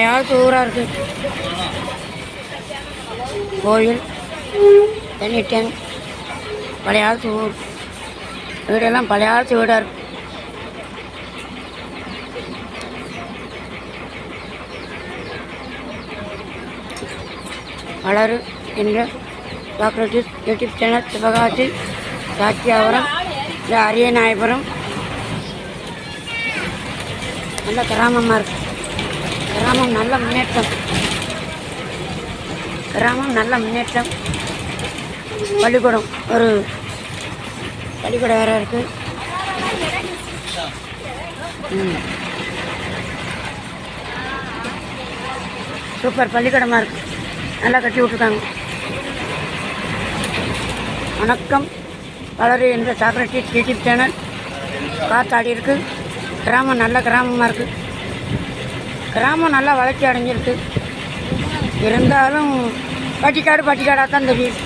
பழைய காலத்து ஊராக இருக்குது. கோயில், தண்ணி டேங்க், பழைய காலத்து ஊர். வீடெல்லாம் பழைய காலத்து வீடாக இருக்குது. வளரு என்ற Socrates YouTube channel, Sivakasi, Satchiyapuram, இந்த அரியநாயபுரம். நல்ல கிராமமாக இருக்குது. கிராமம் நல்ல முன்னேற்றம். கிராமம் நல்ல முன்னேற்றம். பள்ளிக்கூடம், ஒரு பள்ளிக்கூடம் வேறு இருக்குது. சூப்பர் பள்ளிக்கூடமாக இருக்குது. நல்லா கட்டி விட்ருக்காங்க. வணக்கம், வளரு என்ற சாக்ரட்டிஸ் யூடியூப் சேனல் காத்தாடி இருக்குது. கிராமம் நல்ல கிராமமாக இருக்குது. கிராமம் நல்லா வளர்ச்சி அடைஞ்சிருக்கு. இருந்தாலும் பட்டிக்காடாக தான் தெரியுது.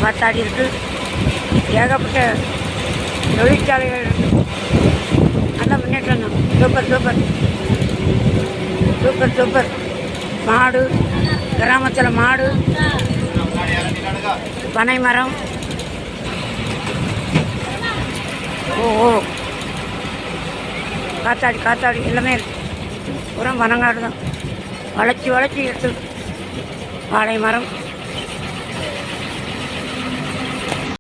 காத்தாடி இருக்குது. ஏகப்பட்ட தொழிற்சாலைகள் இருக்குது. நல்ல முன்னேற்றம் தான். Super super super super. மாடு, கிராமத்தில் மாடு, பனை மரம். ஓ காத்தாடி எல்லாமே இருக்குது. புறம் பனங்காடு தான். வளர்ச்சி எடுத்து வாழை மரம்.